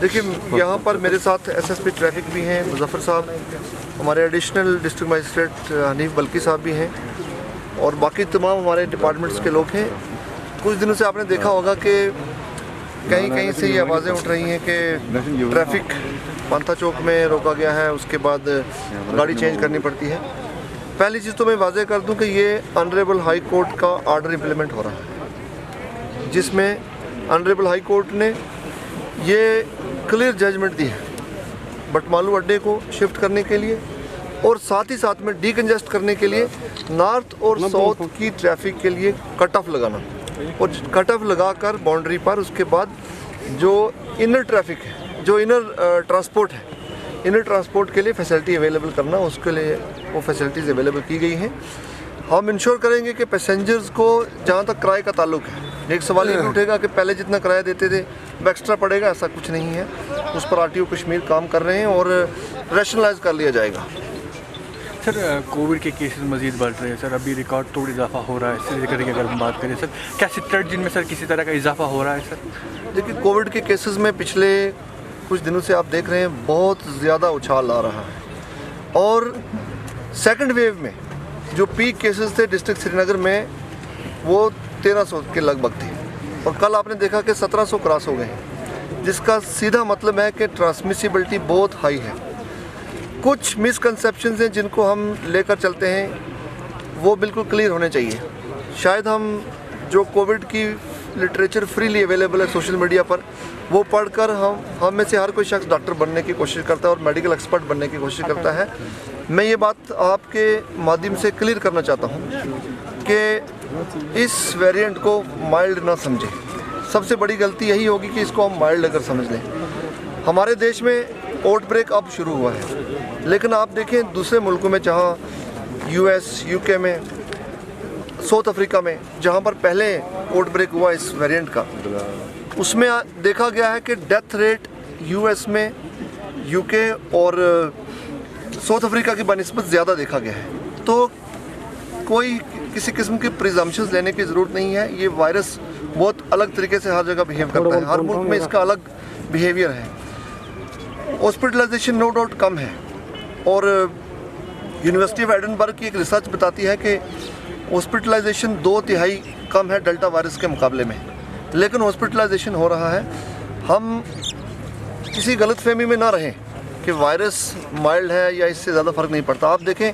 देखिए, यहाँ पर मेरे साथ एसएसपी ट्रैफिक भी हैं मुजफ्फर साहब, हमारे एडिशनल डिस्ट्रिक्ट मजिस्ट्रेट हनीफ बल्की साहब भी हैं और बाकी तमाम हमारे डिपार्टमेंट्स के लोग हैं। कुछ दिनों से आपने देखा होगा कि कहीं कहीं से ये आवाज़ें उठ रही हैं कि ट्रैफिक पांथा चौक में रोका गया है, उसके बाद गाड़ी चेंज करनी पड़ती है। पहली चीज़ तो मैं वाज़ेह कर दूं कि ये ऑनरेबल हाई कोर्ट का ऑर्डर इम्प्लीमेंट हो रहा है, जिसमें ऑनरेबल हाई कोर्ट ने ये क्लियर जजमेंट दी है बटमालू अड्डे को शिफ्ट करने के लिए और साथ ही साथ में डीकंजेस्ट करने के लिए नॉर्थ और साउथ की ट्रैफिक के लिए कट ऑफ लगाना और कट ऑफ लगाकर बाउंड्री पर उसके बाद जो इनर ट्रैफिक है, जो इनर ट्रांसपोर्ट है, इनर ट्रांसपोर्ट के लिए फैसिलिटी अवेलेबल करना, उसके लिए वो फैसिलिटीज़ अवेलेबल की गई हैं। हम इंश्योर करेंगे कि पैसेंजर्स को, जहाँ तक किराए का ताल्लुक है, एक सवाल ये भी उठेगा कि पहले जितना किराया देते थे वो एक्स्ट्रा पड़ेगा, ऐसा कुछ नहीं है। उस पर आरटीओ कश्मीर काम कर रहे हैं और रैशनलाइज कर लिया जाएगा। सर, कोविड के केसेस मज़ीद बढ़ रहे हैं सर, अभी रिकॉर्ड तोड़ इजाफा हो रहा है। इस तरीके की अगर हम बात करें सर, क्या सिट्टर्जिन में सर किसी तरह का इजाफा हो रहा है सर? देखिए, कोविड के केसेस में पिछले कुछ दिनों से आप देख रहे हैं बहुत ज़्यादा उछाल आ रहा है और सेकंड वेव में जो पीक केसेस थे डिस्ट्रिक्ट श्रीनगर में वो 1300 के लगभग थे और कल आपने देखा कि 1700 क्रॉस हो गए हैं, जिसका सीधा मतलब है कि ट्रांसमिसिबिलिटी बहुत हाई है। कुछ मिसकंसेप्शंस हैं जिनको हम लेकर चलते हैं, वो बिल्कुल क्लियर होने चाहिए। शायद हम जो कोविड की लिटरेचर फ्रीली अवेलेबल है सोशल मीडिया पर, वो पढ़कर हम में से हर कोई शख्स डॉक्टर बनने की कोशिश करता है और मेडिकल एक्सपर्ट बनने की कोशिश करता है। मैं ये बात आपके माध्यम से क्लियर करना चाहता हूँ कि इस वेरिएंट को माइल्ड ना समझें। सबसे बड़ी गलती यही होगी कि इसको हम माइल्ड अगर समझ लें। हमारे देश में आउटब्रेक अब शुरू हुआ है, लेकिन आप देखें दूसरे मुल्कों में, जहाँ यूएस, यूके में, साउथ अफ्रीका में, जहाँ पर पहले आउटब्रेक हुआ इस वेरिएंट का, उसमें देखा गया है कि डेथ रेट यूएस में, यूके और साउथ अफ्रीका की बनिस्बत ज़्यादा देखा गया है। तो कोई किसी किस्म की प्रिजम्पशंस लेने की ज़रूरत नहीं है। ये वायरस बहुत अलग तरीके से हर जगह बिहेव करता है, हर मुल्क में इसका अलग बिहेवियर है। हॉस्पिटलाइजेशन नो डाउट कम है और यूनिवर्सिटी ऑफ एडिनबर्ग की एक रिसर्च बताती है कि हॉस्पिटलाइजेशन 2/3 कम है डेल्टा वायरस के मुकाबले में, लेकिन हॉस्पिटलाइजेशन हो रहा है। हम किसी गलतफहमी में ना रहें कि वायरस माइल्ड है या इससे ज़्यादा फ़र्क नहीं पड़ता। आप देखें